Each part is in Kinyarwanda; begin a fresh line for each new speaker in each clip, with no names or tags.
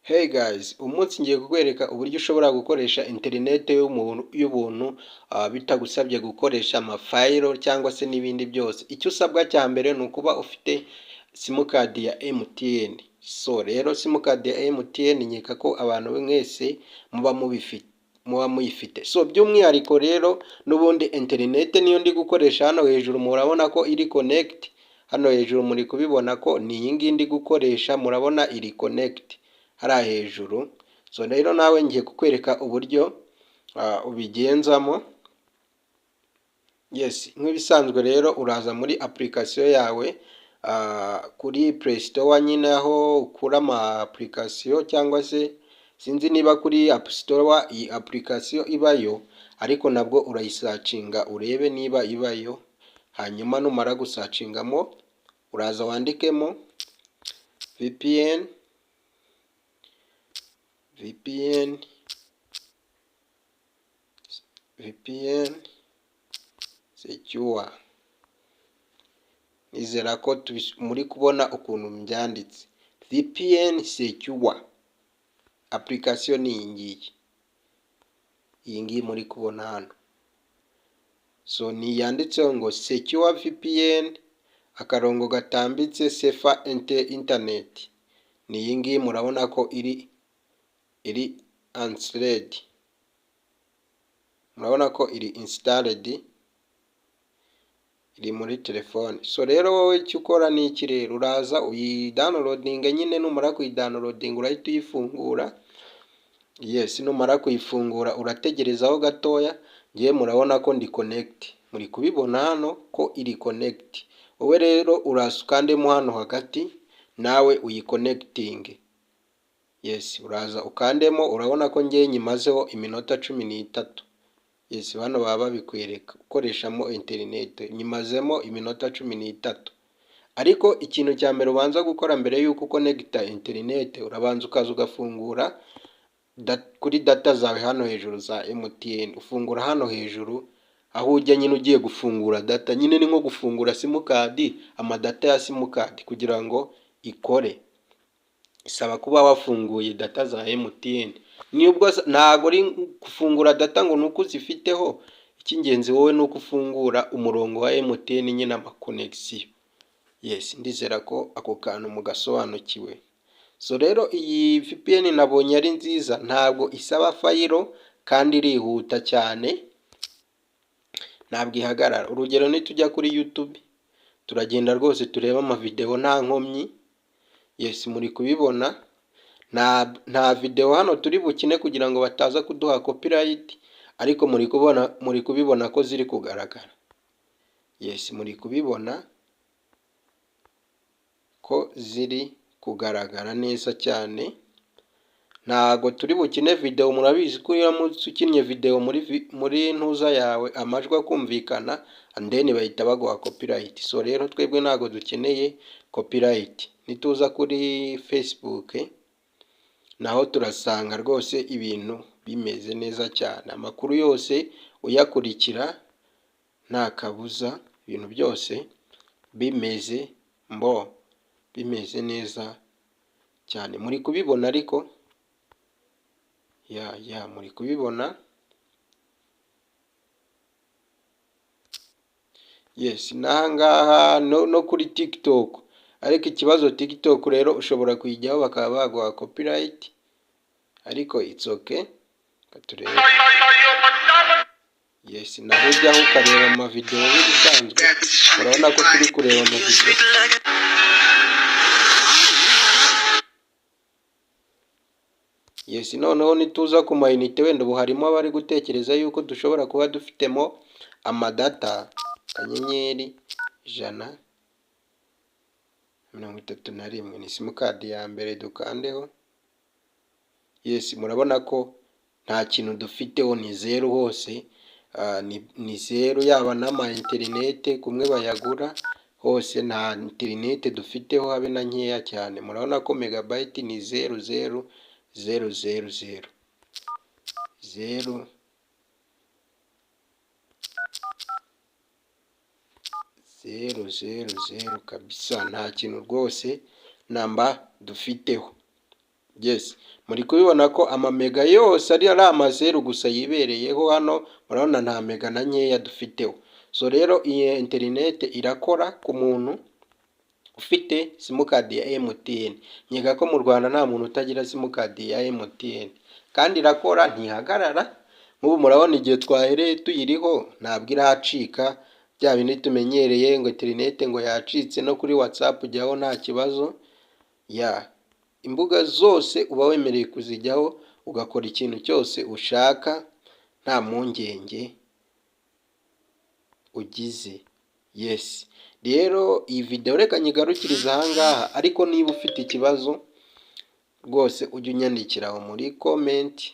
Hey guys, umunsi ngiye kukwereka uburyo ushobora gukoresha interineti y'ubuntu bitagusabye gukoresha amafayiro cyangwa se n'ibindi byose. Icyo usabwa cya mbere ni ukuba ufite simukadi ya MTN. So rero simukadi ya MTN nkeka ko abantu mwese muba muyifite. So by'umwihariko rero n'ubundi interineti niyo ndi gukoresha hano hejuru murabona ko iri connect. Hano hejuru muri kubibona ko ni iyi ngiyi ndi gukoresha, murabona iri connect hariya hejuru. So rero nawe ngiye kukwereka uburyo ubigenzamo. Yes, nk'ibisanzwe rero uraza muri application yawe kuri Play Store nyine aho ukura ama application, cyangwa se sinzi niba kuri App Store iyi application ibayo, ariko nabwo urayisacinga urebe niba ibayo. Hanyuma numara gusacingamo uraza wandikemo VPN secure. Nizera ko muri kubona ukuntu mbyanditse. VPN secure application ni iyi ngiyi muri kubona hano. So ni yanditseho ngo secure VPN akarongo gatambitse safer internet. Ni iyi ngiyi murabona ko iri installed. Murabona ko iri installed, iri muri telefone. So rero wowe icyo ukora ni iki rero, uraza uyidownloading nyine, numara kuyidownloading urahita uyifungura. Yes, numara kuyifungura urategerezaho gatoya. Ngiye murabona ko ndi connect, muri kubibona hano ko iri connect. Wowe rero uraza ukandemo hano hagati nawe uyiconnecting. Yes, uraza ukandemo, urabona ko ngiye nyimazeho iminota 13. Yes, hano baba babikwereka ukoreshamo interineti, nyimazemo iminota 13. Ariko ikintu cya mbere ubanza gukora mbere yuko ukonegita interineti, urabanza ukaza ugafungura kuri data zawe hano hejuru za MTN. Ufungura hano hejuru aho ujya nyine ugiye gufungura data, nyine ni nko gufungura simukadi, amadata ya simukadi kugira ngo ikore isaba kuba wafunguye data za MTN. Nubwo ntago ari gufungura data ngo nuko uzifiteho, icy'ingenzi wowe ni uko ufungura umurongo wa MTN nyine ama connection. Yes, ndizera ko ako kantu mugasobanukiwe. So rero iyi VPN nabonye ari nziza, ntabwo isaba fayiro kandi irihuta cyane, ntabwo ihagarara. Urugero nitujya kuri YouTube turagenda rwose tureba amavideo nta nkomyi. Yes, muri kubibona nta video hano turi bukine kugira ngo bataza kuduha copyright, ariko muri kubibona ko ziri kugaragara. Yes, muri kubibona ko ziri kugaragara neza cyane. Ntago turi bukine video, murabizi ko iyo ukinnye video muri ntuza yawe amajwi akumvikana and then bahita baguha copyright. So rero twebwe ntago dukeneye copyright. Nituza kuri Facebook naho turasanga rwose ibintu bimeze neza cyane, amakuru yose uyakurikira nta kabuza, ibintu byose bimeze neza cyane. Muri kubibona ariko muri kubibona. Yes, nahangaha no kuri TikTok. Ariko ikibazo TikTok rero ushobora kuyijyaho bakaba baguha copyright, ariko it's okay. Katurebe. Yes, naho ujyaho ukareba amavideo bisanzwe, urabona ko turi kureba amavideo. Yes, noneho nituza ku mayinite, wenda ubu harimo abari gutekereza yuko dushobora kuba dufitemo amadata *131 ni simukadi ya mbere dukandeho. Yes, murabona ko nta kintu dufiteho, ni zero hose. Ni zero yaba n'ama interineti kumwe bayagura hose, nta interineti dufiteho habe na nkeya cyane. Murabona ko megabyte ni 00000 kabisa, nta kintu rwose namba dufiteho. Yes, muri kubibona ko amamega yose ari amazeru gusa yibereyeho hano, murabona nta mega na nkeya dufiteho. So rero iyi interineti irakora ku muntu ufite simukadi ya MTN. Nkeka ko mu Rwanda nta muntu utagira simukadi ya MTN, kandi irakora ntihagarara. Nk'ubu murabona igihe twahereye tuyiriho ntabwo iracika, bya bindi tumenyereye ngo interineti ngo yacitse, no kuri WhatsApp ujyaho nta kibazo. Imbuga zose uba wemereye kuzijyaho ugakora ikintu cyose ushaka nta mpungenge ugize. Yes, rero iyi video reka nyigarukiriza ahangaha, ariko niba ufite ikibazo rwose ujye unyandikira aho muri comment,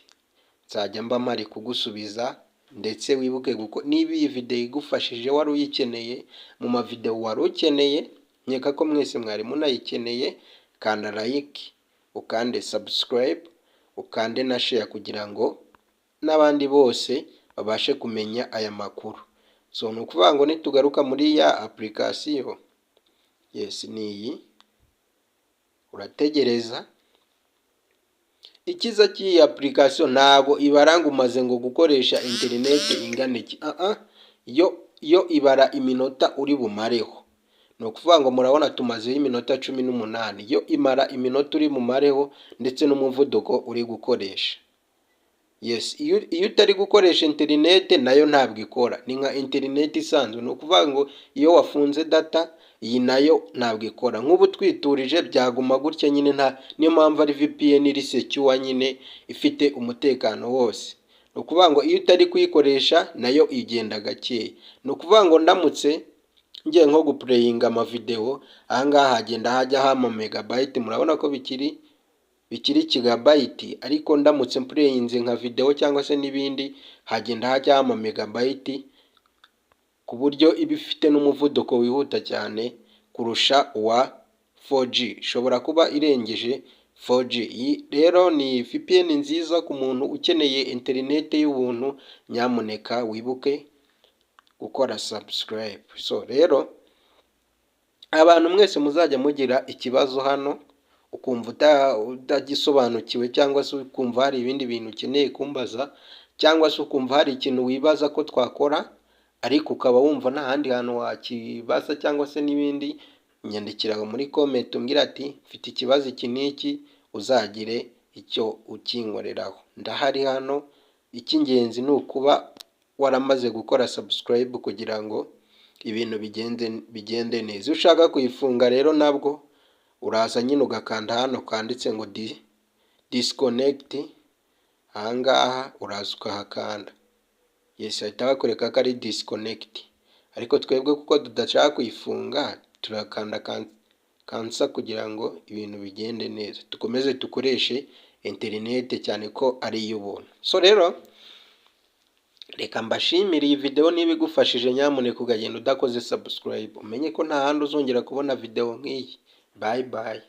nzajya mba mpari kugusubiza. Ndetse wibuke niba iyi video igufashije wari uyikeneye mu mavideo wari ukeneye, nkeka ko mwese mwari munayikeneye, kanda like, ukande subscribe, ukande na share kugira ngo n'abandi bose babashe kumenya aya makuru. So ni ukuvuga ngo nitugaruka muri ya application, yes, niyi urategereza. Ikiza cy'iyi application ntago ibaranga umaze ngo gukoresha interineti ingana iki. Yo ibara iminota uri bumareho. Ni ukuvuga ngo murabona tumazeho iminota 18, yo imara iminota uri bumareho ndetse n'umuvuduko uri gukoresha. Yes, iyo utari gukoresha interineti nayo ntabwo ikora, ni nka interineti isanzwe. Ni ukuvuga ngo iyo wafunze data, iyi nayo ntabwo ikora. Nk'ubu twiturije byaguma gutya nyine, niyo mpamvu ari VPN iri secure nyine, ifite umutekano wose. Ni ukuvuga ngo iyo utari kuyikoresha nayo igenda gakeya. Ni ukuvuga ngo ndamutse ngiye nko guplayinga amavideo, ahangaha hagenda hajyaho amamegabyte, murabona ko bikiri gigabyte, ariko ndamutse playinze nka video cyangwa se n'ibindi hagenda hajyaho amamegabyte, ku buryo iba ifite n'umuvuduko wihuta cyane kurusha uwa 4G, ishobora kuba irengeje 4G. Rero ni VPN nziza ku muntu ukeneye interineti y'ubuntu. Nyamuneka wibuke gukora subscribe. So rero abantu mwese muzajya mugira ikibazo hano, ukumva utagisobanukiwe, cyangwa se ukumva hari ibindi bintu ukeneye kumbaza, cyangwa se ukumva hari ikintu wibaza ko twakora ariko ukaba wumva nta handi hantu wakibaza cyangwa se n'ibindi, nyandikira muri comment umbwira ati mfite ikibazo iki n'iki, uzagire icyo ukinkoreraho. Ndahari hano. Icy'ingenzi ni ukuba waramaze gukora subscribe kugira ngo ibintu bigende neza. Ushaka kuyifunga rero nabwo uraza nyine ugakanda hano kanditse ngo disconnect, ahangaha uraza ukahakanda. Yes, ahita bakwereka ko ari disconnect, ariko twebwe kuko tudashaka kuyifunga turakanda cancel kugira ngo ibintu bigende neza, dukomeze dukoreshe interineti cyane ko ari iy'ubuntu. So rero reka mbashimire iyi video, niba igufashije nyamuneka ukagenda udakoze subscribe, umenye ko nta handi uzongera kubona video nk'iyi. Bye bye.